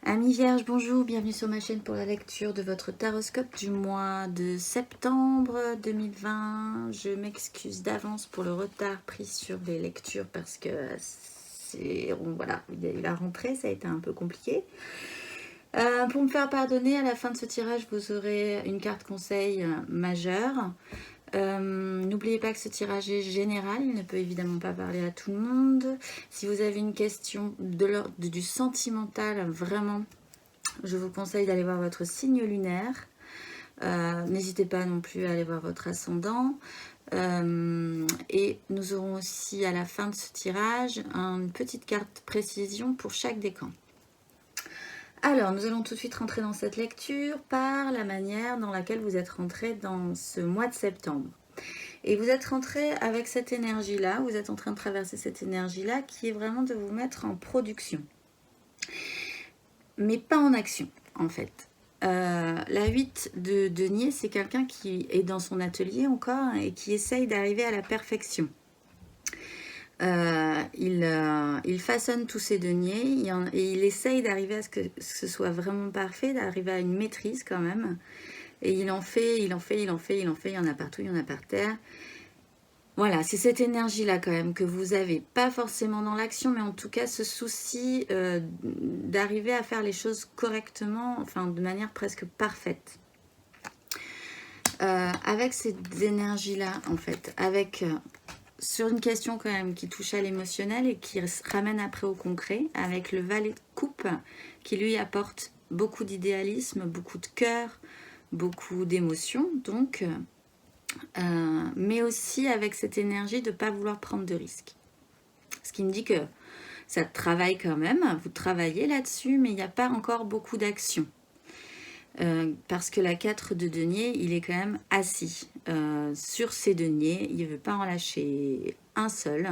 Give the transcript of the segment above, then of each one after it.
Amis Vierge, bonjour, bienvenue sur ma chaîne pour la lecture de votre taroscope du mois de septembre 2020. Je m'excuse d'avance pour le retard pris sur les lectures parce que voilà, il y a eu la rentrée, ça a été un peu compliqué. Pour me faire pardonner, à la fin de ce tirage, vous aurez une carte conseil majeure. N'oubliez pas que ce tirage est général, il ne peut évidemment pas parler à tout le monde. Si vous avez une question de l'ordre du sentimental, vraiment, je vous conseille d'aller voir votre signe lunaire. N'hésitez pas non plus à aller voir votre ascendant. Et nous aurons aussi à la fin de ce tirage une petite carte précision pour chaque décan. Alors, nous allons tout de suite rentrer dans cette lecture par la manière dans laquelle vous êtes rentré dans ce mois de septembre. Et vous êtes rentré avec cette énergie-là, vous êtes en train de traverser cette énergie-là qui est vraiment de vous mettre en production. Mais pas en action, en fait. La 8 de denier, c'est quelqu'un qui est dans son atelier encore et qui essaye d'arriver à la perfection. Il façonne tous ses deniers et il essaye d'arriver à ce que ce soit vraiment parfait, d'arriver à une maîtrise quand même. Et il en fait, il y en a partout, il y en a par terre. Voilà, c'est cette énergie-là quand même que vous avez, pas forcément dans l'action, mais en tout cas ce souci d'arriver à faire les choses correctement, enfin de manière presque parfaite. Avec ces énergies-là, en fait, avec... sur une question quand même qui touche à l'émotionnel et qui ramène après au concret, avec le valet de coupe qui lui apporte beaucoup d'idéalisme, beaucoup de cœur, beaucoup d'émotions, donc, mais aussi avec cette énergie de ne pas vouloir prendre de risques. Ce qui me dit que ça travaille quand même, vous travaillez là-dessus, mais il n'y a pas encore beaucoup d'action. Parce que la 4 de denier, il est quand même assis sur ses deniers, il ne veut pas en lâcher un seul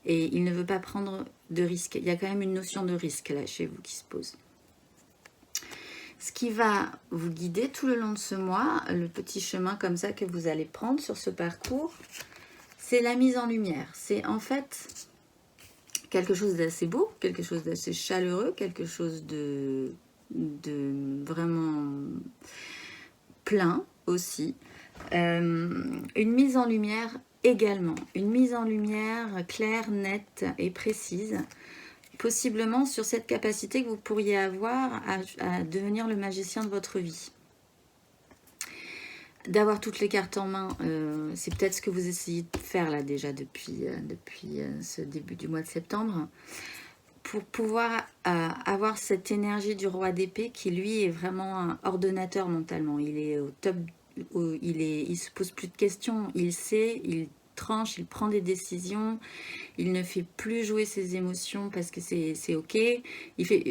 et il ne veut pas prendre de risque. Il y a quand même une notion de risque là chez vous qui se pose. Ce qui va vous guider tout le long de ce mois, le petit chemin comme ça que vous allez prendre sur ce parcours, c'est la mise en lumière. C'est en fait quelque chose d'assez beau, quelque chose d'assez chaleureux, quelque chose de vraiment plein aussi. Une mise en lumière également. Une mise en lumière claire, nette et précise. Possiblement sur cette capacité que vous pourriez avoir à devenir le magicien de votre vie. D'avoir toutes les cartes en main, c'est peut-être ce que vous essayez de faire là déjà depuis ce début du mois de septembre. Pour pouvoir avoir cette énergie du roi d'épée qui lui est vraiment un ordonnateur mentalement. Il est au top, il se pose plus de questions, il sait, il tranche, il prend des décisions, il ne fait plus jouer ses émotions parce que c'est ok.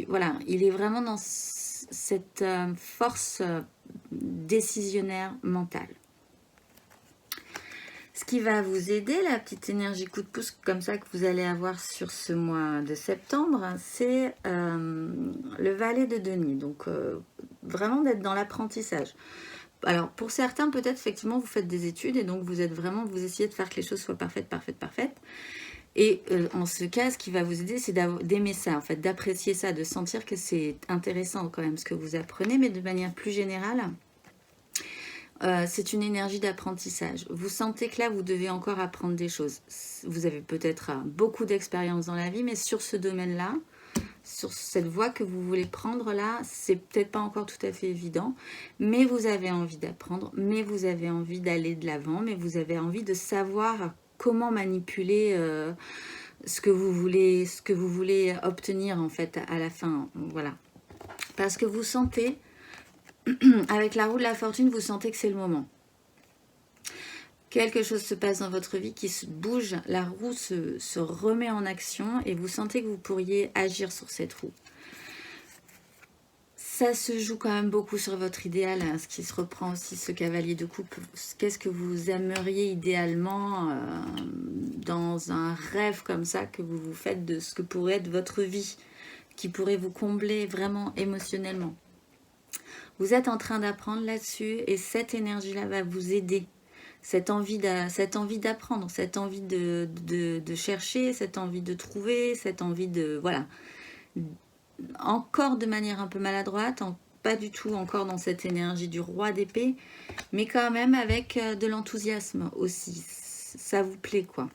Voilà, il est vraiment dans cette force décisionnaire mentale. Ce qui va vous aider, la petite énergie coup de pouce comme ça que vous allez avoir sur ce mois de septembre, c'est le valet de denier. Donc vraiment d'être dans l'apprentissage. Alors pour certains peut-être effectivement vous faites des études et donc vous essayez de faire que les choses soient parfaites. Et en ce cas, ce qui va vous aider, c'est d'aimer ça, en fait, d'apprécier ça, de sentir que c'est intéressant quand même ce que vous apprenez, mais de manière plus générale. C'est une énergie d'apprentissage. Vous sentez que là, vous devez encore apprendre des choses. Vous avez peut-être beaucoup d'expérience dans la vie, mais sur ce domaine-là, sur cette voie que vous voulez prendre là, c'est peut-être pas encore tout à fait évident, mais vous avez envie d'apprendre, mais vous avez envie d'aller de l'avant, mais vous avez envie de savoir comment manipuler ce que vous voulez obtenir en fait à la fin. Voilà. Parce que vous sentez... Avec la roue de la fortune, vous sentez que c'est le moment. Quelque chose se passe dans votre vie qui se bouge, la roue se remet en action et vous sentez que vous pourriez agir sur cette roue. Ça se joue quand même beaucoup sur votre idéal, hein, ce qui se reprend aussi ce cavalier de coupe. Qu'est-ce que vous aimeriez idéalement dans un rêve comme ça que vous vous faites de ce que pourrait être votre vie, qui pourrait vous combler vraiment émotionnellement. Vous êtes en train d'apprendre là-dessus et cette énergie-là va vous aider. Cette envie d'apprendre, cette envie de chercher, cette envie de trouver, cette envie de... Voilà. encore de manière un peu maladroite, pas du tout encore dans cette énergie du roi d'épée, mais quand même avec de l'enthousiasme aussi. Ça vous plaît, quoi.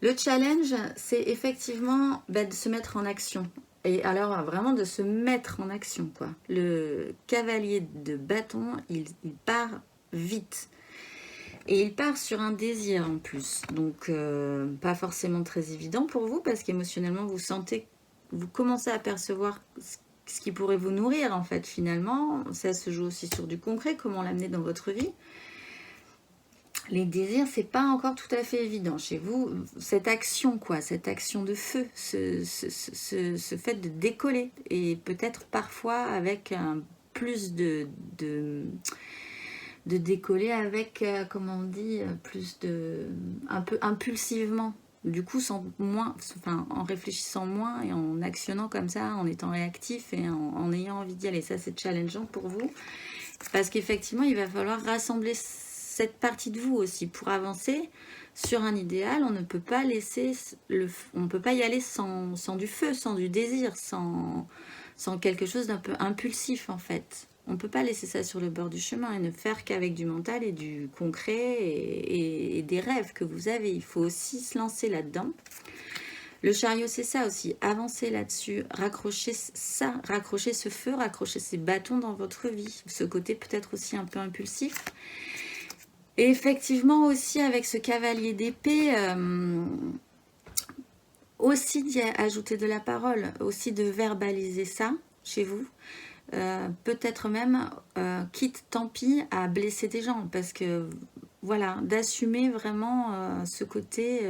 Le challenge, c'est effectivement de se mettre en action. Et alors, vraiment de se mettre en action, quoi. Le cavalier de bâton, il part vite. Et il part sur un désir en plus. Donc, pas forcément très évident pour vous, parce qu'émotionnellement, vous sentez, vous commencez à percevoir ce qui pourrait vous nourrir, en fait, finalement. Ça se joue aussi sur du concret, comment l'amener dans votre vie. Les désirs, c'est pas encore tout à fait évident chez vous. Cette action, quoi, cette action de feu, ce fait de décoller, et peut-être parfois avec un plus de décoller avec, comment on dit, plus de, un peu impulsivement. Du coup, sans moins, enfin, en réfléchissant moins et en actionnant comme ça, en étant réactif et en ayant envie d'y aller. Ça, c'est challengeant pour vous, parce qu'effectivement, il va falloir rassembler cette partie de vous aussi pour avancer sur un idéal. On ne peut pas laisser on ne peut pas y aller sans du feu, sans du désir, sans quelque chose d'un peu impulsif, en fait. On ne peut pas laisser ça sur le bord du chemin et ne faire qu'avec du mental et du concret et des rêves que vous avez. Il faut aussi se lancer là-dedans. Le chariot, c'est ça aussi. Avancer là-dessus, raccrocher ça, raccrocher ce feu, raccrocher ces bâtons dans votre vie. Ce côté peut-être aussi un peu impulsif. Et effectivement aussi avec ce cavalier d'épée, aussi d'y ajouter de la parole, aussi de verbaliser ça chez vous. Peut-être même, quitte tant pis à blesser des gens, parce que voilà, d'assumer vraiment ce côté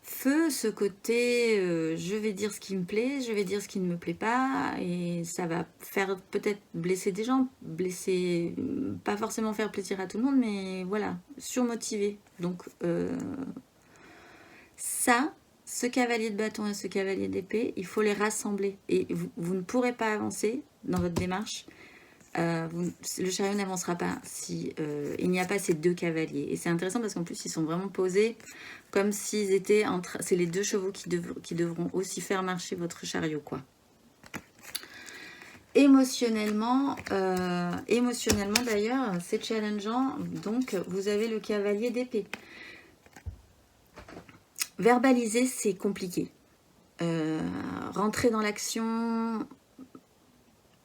feu, ce côté je vais dire ce qui me plaît, je vais dire ce qui ne me plaît pas, et ça va faire peut-être blesser des gens, blesser, pas forcément faire plaisir à tout le monde, mais voilà, surmotiver. Donc ça, ce cavalier de bâton et ce cavalier d'épée, il faut les rassembler, et vous ne pourrez pas avancer dans votre démarche. Le chariot n'avancera pas si il n'y a pas ces deux cavaliers. Et c'est intéressant parce qu'en plus ils sont vraiment posés comme s'ils étaient c'est les deux chevaux qui devront aussi faire marcher votre chariot, quoi. Émotionnellement d'ailleurs, c'est challengeant. Donc vous avez le cavalier d'épée. Verbaliser, c'est compliqué. Rentrer dans l'action,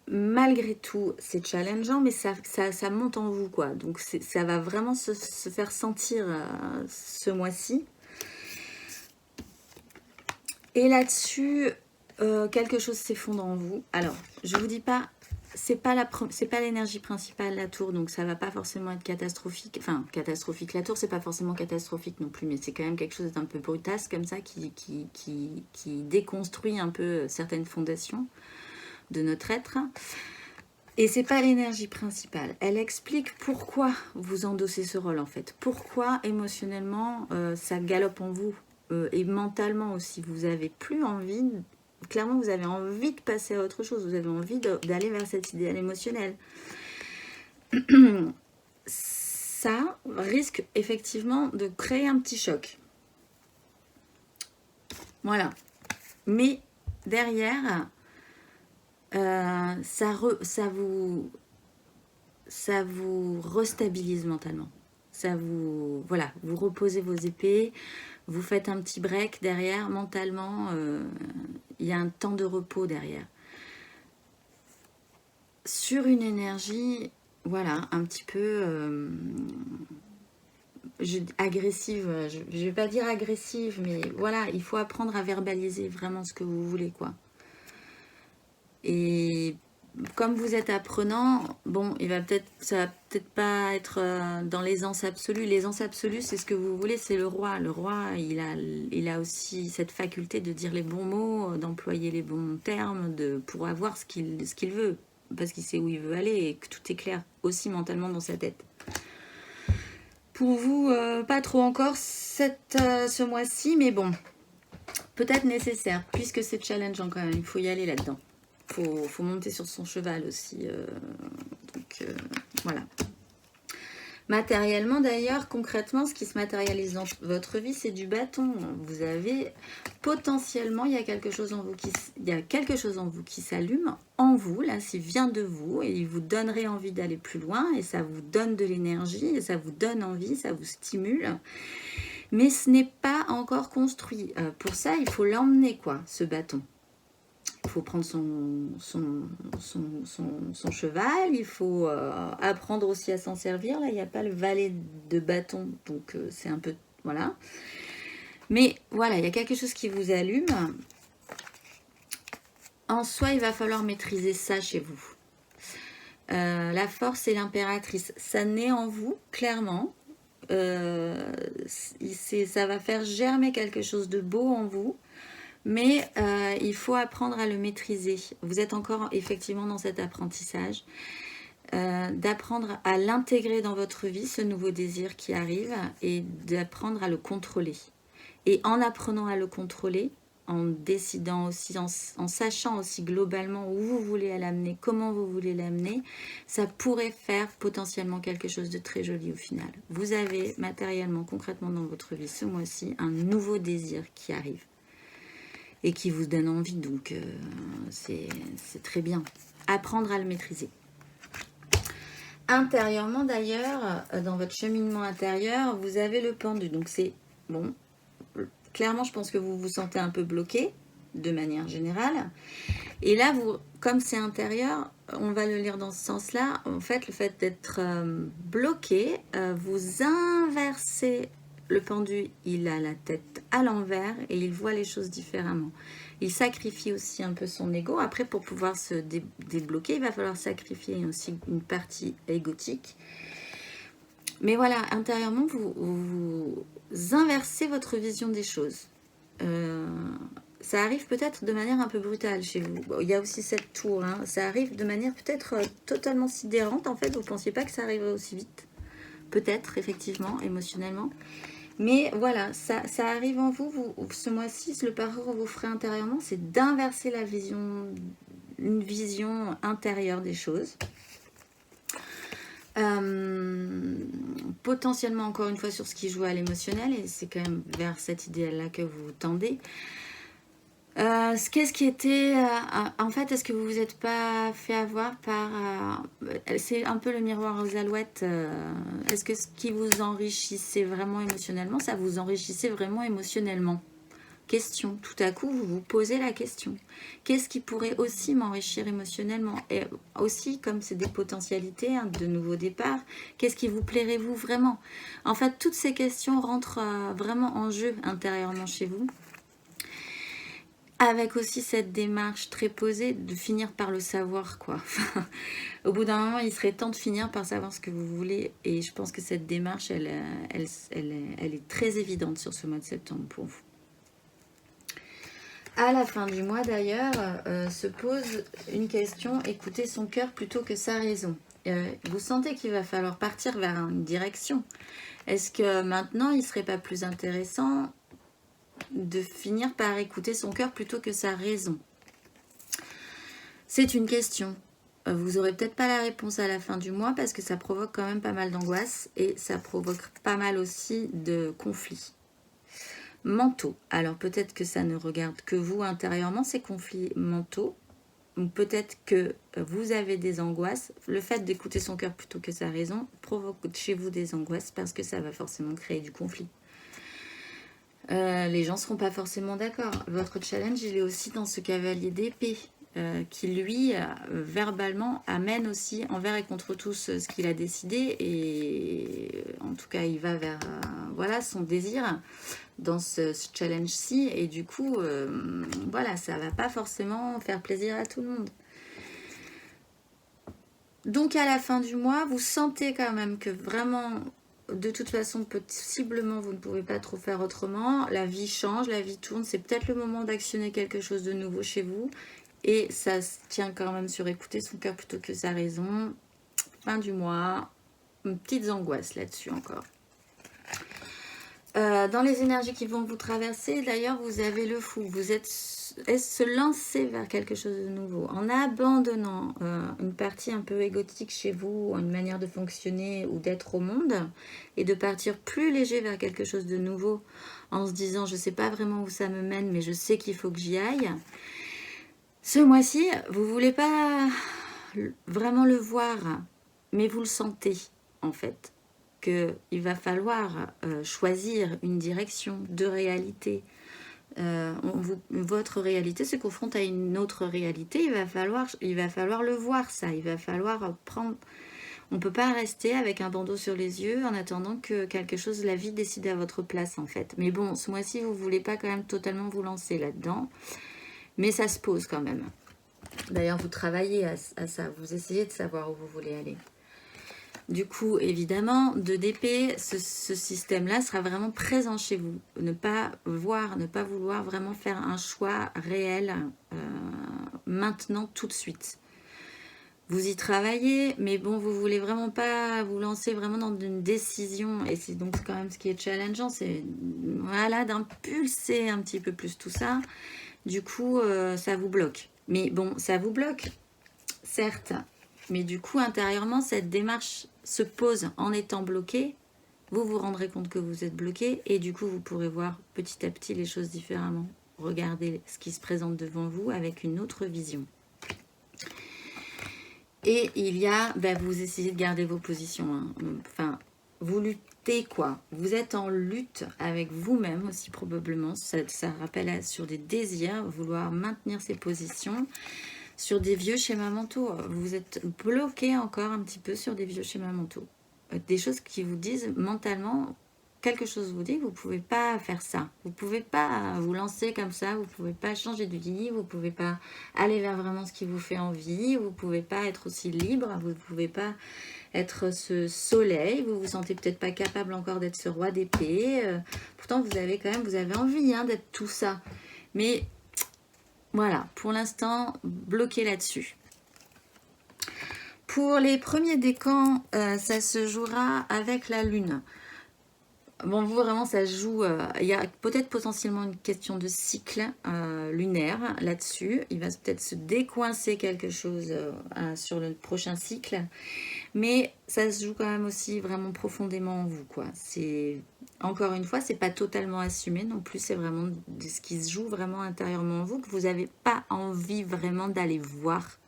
malgré tout, c'est challengeant, mais ça monte en vous, quoi. Donc ça va vraiment se faire sentir ce mois-ci. Et là-dessus, quelque chose s'effondre en vous. Alors, je vous dis pas, c'est pas l'énergie principale, la tour, donc ça va pas forcément être catastrophique. Enfin, catastrophique, la tour, c'est pas forcément catastrophique non plus, mais c'est quand même quelque chose d'un peu brutasse, comme ça, qui déconstruit un peu certaines fondations de notre être. Et c'est pas l'énergie principale. Elle explique pourquoi vous endossez ce rôle, en fait. Pourquoi émotionnellement ça galope en vous, et mentalement aussi. Vous avez plus envie, clairement vous avez envie de passer à autre chose. Vous avez envie d'aller vers cet idéal émotionnel. Ça risque effectivement de créer un petit choc. Voilà. Mais derrière, ça vous restabilise mentalement. Ça vous, voilà, vous reposez vos épées, vous faites un petit break derrière, mentalement, il y a un temps de repos derrière. Sur une énergie, voilà, un petit peu agressive, je ne vais pas dire agressive, mais voilà, il faut apprendre à verbaliser vraiment ce que vous voulez, quoi. Et comme vous êtes apprenant, bon, ça va peut-être pas être dans l'aisance absolue. L'aisance absolue, c'est ce que vous voulez, c'est le roi. Le roi, il a aussi cette faculté de dire les bons mots, d'employer les bons termes, pour avoir ce qu'il veut, parce qu'il sait où il veut aller et que tout est clair aussi mentalement dans sa tête. Pour vous, pas trop encore ce mois-ci, mais bon, peut-être nécessaire, puisque c'est challengeant quand même, il faut y aller là-dedans. Faut monter sur son cheval aussi. Donc, voilà. Matériellement d'ailleurs, concrètement, ce qui se matérialise dans votre vie, c'est du bâton. Vous avez potentiellement, il y a quelque chose en vous qui s'allume en vous, là, ça vient de vous, et il vous donnerait envie d'aller plus loin, et ça vous donne de l'énergie, et ça vous donne envie, ça vous stimule. Mais ce n'est pas encore construit. Pour ça, il faut l'emmener, quoi, ce bâton. Il faut prendre son cheval, il faut apprendre aussi à s'en servir. Là, il n'y a pas le valet de bâton, donc c'est un peu... Voilà. Mais voilà, il y a quelque chose qui vous allume. En soi, il va falloir maîtriser ça chez vous. La force et l'impératrice, ça naît en vous, clairement. Ça va faire germer quelque chose de beau en vous. Mais il faut apprendre à le maîtriser. Vous êtes encore effectivement dans cet apprentissage. D'apprendre à l'intégrer dans votre vie, ce nouveau désir qui arrive, et d'apprendre à le contrôler. Et en apprenant à le contrôler, en décidant aussi, en sachant aussi globalement où vous voulez l'amener, comment vous voulez l'amener, ça pourrait faire potentiellement quelque chose de très joli au final. Vous avez matériellement, concrètement dans votre vie ce mois-ci, un nouveau désir qui arrive. Et qui vous donne envie, donc c'est très bien. Apprendre à le maîtriser. Intérieurement d'ailleurs, dans votre cheminement intérieur, vous avez le pendu. Donc c'est bon, clairement je pense que vous vous sentez un peu bloqué, de manière générale. Et là, comme c'est intérieur, on va le lire dans ce sens-là. En fait, le fait d'être bloqué, vous inversez. Le pendu, il a la tête à l'envers et il voit les choses différemment. Il sacrifie aussi un peu son ego. Après, pour pouvoir se débloquer, il va falloir sacrifier aussi une partie égotique. Mais voilà, intérieurement, vous inversez votre vision des choses. Ça arrive peut-être de manière un peu brutale chez vous. Bon, il y a aussi cette tour. Hein. Ça arrive de manière peut-être totalement sidérante. En fait, vous ne pensiez pas que ça arriverait aussi vite. Peut-être, effectivement, émotionnellement. Mais voilà, ça arrive en vous, ce mois-ci, le parcours que vous ferez intérieurement, c'est d'inverser une vision intérieure des choses. Potentiellement, encore une fois, sur ce qui joue à l'émotionnel, et c'est quand même vers cet idéal-là que vous tendez. Qu'est-ce qui était... en fait, est-ce que vous vous êtes pas fait avoir par... c'est un peu le miroir aux alouettes. Est-ce que ce qui vous enrichissait vraiment émotionnellement, ça vous enrichissait vraiment émotionnellement? Question. Tout à coup, vous vous posez la question. Qu'est-ce qui pourrait aussi m'enrichir émotionnellement? Et aussi, comme c'est des potentialités, hein, de nouveaux départs, qu'est-ce qui vous plairait vous vraiment? En fait, toutes ces questions rentrent vraiment en jeu intérieurement chez vous. Avec aussi cette démarche très posée de finir par le savoir, quoi. Au bout d'un moment, il serait temps de finir par savoir ce que vous voulez. Et je pense que cette démarche, elle est très évidente sur ce mois de septembre pour vous. À la fin du mois, d'ailleurs, se pose une question, écouter son cœur plutôt que sa raison. Vous sentez qu'il va falloir partir vers une direction. Est-ce que maintenant, il ne serait pas plus intéressant de finir par écouter son cœur plutôt que sa raison? C'est une question. Vous n'aurez peut-être pas la réponse à la fin du mois parce que ça provoque quand même pas mal d'angoisse et ça provoque pas mal aussi de conflits mentaux. Alors peut-être que ça ne regarde que vous intérieurement, ces conflits mentaux. Ou peut-être que vous avez des angoisses. Le fait d'écouter son cœur plutôt que sa raison provoque chez vous des angoisses parce que ça va forcément créer du conflit. Les gens ne seront pas forcément d'accord. Votre challenge, il est aussi dans ce cavalier d'épée qui, lui, verbalement, amène aussi envers et contre tous ce qu'il a décidé. Et en tout cas, il va vers voilà, son désir dans ce challenge-ci. Et du coup, voilà, ça ne va pas forcément faire plaisir à tout le monde. Donc, à la fin du mois, vous sentez quand même que vraiment... De toute façon, possiblement, vous ne pouvez pas trop faire autrement. La vie change, la vie tourne. C'est peut-être le moment d'actionner quelque chose de nouveau chez vous. Et ça se tient quand même sur écouter son cœur plutôt que sa raison. Fin du mois, une petite angoisse là-dessus encore. Dans les énergies qui vont vous traverser, d'ailleurs, vous avez le fou. Vous êtes se lancer vers quelque chose de nouveau. En abandonnant une partie un peu égotique chez vous, une manière de fonctionner ou d'être au monde, et de partir plus léger vers quelque chose de nouveau, en se disant, je ne sais pas vraiment où ça me mène, mais je sais qu'il faut que j'y aille. Ce mois-ci, vous ne voulez pas vraiment le voir, mais vous le sentez, en fait. Il va falloir choisir une direction de réalité. Votre réalité se confronte à une autre réalité. Il va falloir le voir, ça. Il va falloir prendre... On ne peut pas rester avec un bandeau sur les yeux en attendant que quelque chose, la vie décide à votre place, en fait. Mais bon, ce mois-ci, vous ne voulez pas quand même totalement vous lancer là-dedans. Mais ça se pose quand même. D'ailleurs, vous travaillez à ça. Vous essayez de savoir où vous voulez aller. Du coup, évidemment, 2 d'épée, ce système-là sera vraiment présent chez vous. Ne pas vouloir vraiment faire un choix réel maintenant, tout de suite. Vous y travaillez, mais bon, vous voulez vraiment pas vous lancer vraiment dans une décision. Et c'est donc quand même ce qui est challengeant, c'est voilà, d'impulser un petit peu plus tout ça. Du coup, ça vous bloque. Mais bon, ça vous bloque, certes. Mais du coup, intérieurement, cette démarche se pose en étant bloqué. Vous vous rendrez compte que vous êtes bloqué et du coup, vous pourrez voir petit à petit les choses différemment. Regardez ce qui se présente devant vous avec une autre vision. Et il y a, vous essayez de garder vos positions. Hein. Enfin, vous luttez quoi. Vous êtes en lutte avec vous-même aussi probablement. Ça rappelle sur des désirs, vouloir maintenir ses positions. Sur des vieux schémas mentaux, vous êtes bloqué encore un petit peu sur des vieux schémas mentaux. Des choses qui vous disent mentalement, quelque chose vous dit, vous ne pouvez pas faire ça. Vous ne pouvez pas vous lancer comme ça, vous ne pouvez pas changer de vie, vous ne pouvez pas aller vers vraiment ce qui vous fait envie, vous ne pouvez pas être aussi libre, vous ne pouvez pas être ce soleil, vous vous sentez peut-être pas capable encore d'être ce roi d'épée. Pourtant, vous avez envie d'être tout ça. Mais... voilà, pour l'instant, bloqué là-dessus. Pour les premiers décans, ça se jouera avec la lune. Bon, vous, vraiment, ça se joue... il y a peut-être potentiellement une question de cycle lunaire là-dessus. Il va peut-être se décoincer quelque chose sur le prochain cycle. Mais ça se joue quand même aussi vraiment profondément en vous, quoi. C'est... Encore une fois, c'est pas totalement assumé non plus, c'est vraiment ce qui se joue vraiment intérieurement en vous, que vous n'avez pas envie vraiment d'aller voir.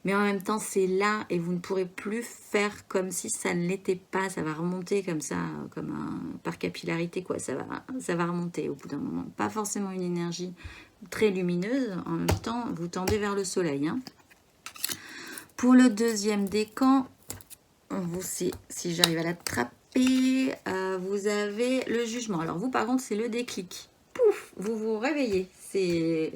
Mais en même temps, c'est là et vous ne pourrez plus faire comme si ça ne l'était pas. Ça va remonter comme ça, par capillarité, quoi. Ça va remonter au bout d'un moment. Pas forcément une énergie très lumineuse. En même temps, vous tendez vers le soleil. Hein. Pour le deuxième décan, si j'arrive à l'attraper, vous avez le jugement. Alors vous, par contre, c'est le déclic. Pouf, vous vous réveillez. C'est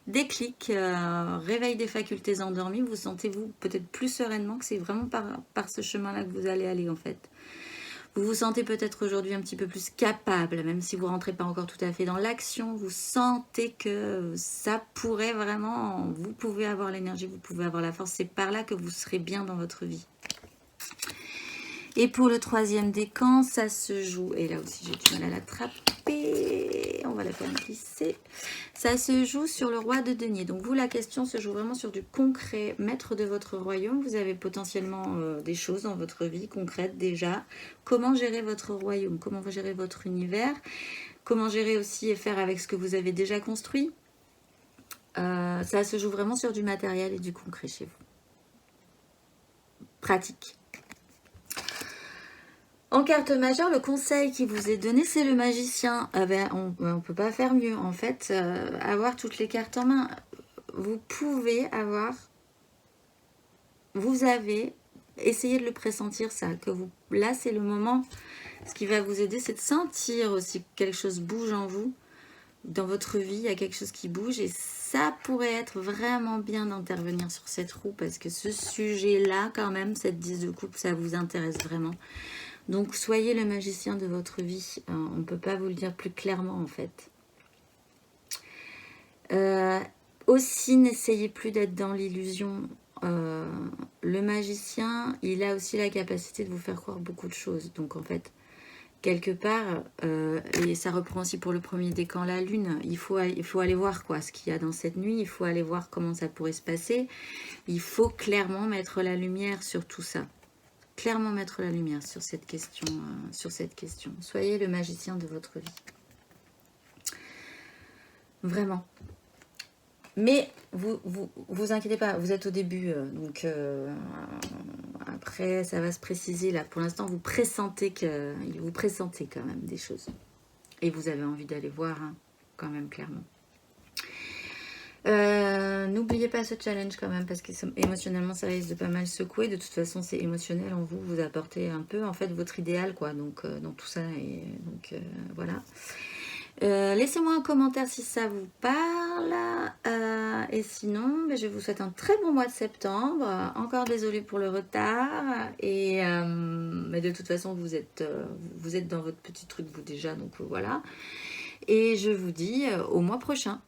déclic, réveil des facultés endormies. Vous sentez-vous peut-être plus sereinement que c'est vraiment par ce chemin-là que vous allez aller, en fait. Vous vous sentez peut-être aujourd'hui un petit peu plus capable, même si vous ne rentrez pas encore tout à fait dans l'action. Vous sentez que ça pourrait vraiment... Vous pouvez avoir l'énergie, vous pouvez avoir la force. C'est par là que vous serez bien dans votre vie. Et pour le troisième décan, ça se joue, et là aussi j'ai du mal à l'attraper, on va la faire glisser, ça se joue sur le roi de denier. Donc vous, la question se joue vraiment sur du concret, maître de votre royaume. Vous avez potentiellement des choses dans votre vie concrètes déjà. Comment gérer votre royaume, comment gérer votre univers, comment gérer aussi et faire avec ce que vous avez déjà construit. Ça se joue vraiment sur du matériel et du concret chez vous. Pratique. En carte majeure, le conseil qui vous est donné, c'est le magicien. On ne peut pas faire mieux. En fait, avoir toutes les cartes en main. Vous pouvez avoir... Vous avez... Essayez de le pressentir, ça. Là, c'est le moment. Ce qui va vous aider, c'est de sentir aussi que quelque chose bouge en vous. Dans votre vie, il y a quelque chose qui bouge. Et ça pourrait être vraiment bien d'intervenir sur cette roue. Parce que ce sujet-là, quand même, cette 10 de coupe, ça vous intéresse vraiment. Donc, soyez le magicien de votre vie. On ne peut pas vous le dire plus clairement, en fait. Aussi, n'essayez plus d'être dans l'illusion. Le magicien, il a aussi la capacité de vous faire croire beaucoup de choses. Donc, en fait, quelque part, et ça reprend aussi pour le premier décan, la lune, il faut aller voir quoi, ce qu'il y a dans cette nuit, il faut aller voir comment ça pourrait se passer, il faut clairement mettre la lumière sur tout ça, clairement mettre la lumière sur cette question, Soyez le magicien de votre vie. Vraiment. Mais vous inquiétez pas, vous êtes au début, donc après ça va se préciser là. Pour l'instant, vous pressentez quand même des choses. Et vous avez envie d'aller voir, hein, quand même, clairement. N'oubliez pas ce challenge quand même, parce que émotionnellement ça risque de pas mal secouer. De toute façon, c'est émotionnel en vous, vous apportez un peu en fait votre idéal quoi, donc dans tout ça, et donc voilà. Laissez-moi un commentaire si ça vous parle, et sinon je vous souhaite un très bon mois de septembre. Encore désolée pour le retard, et mais de toute façon vous êtes dans votre petit truc vous déjà, donc voilà, et je vous dis au mois prochain.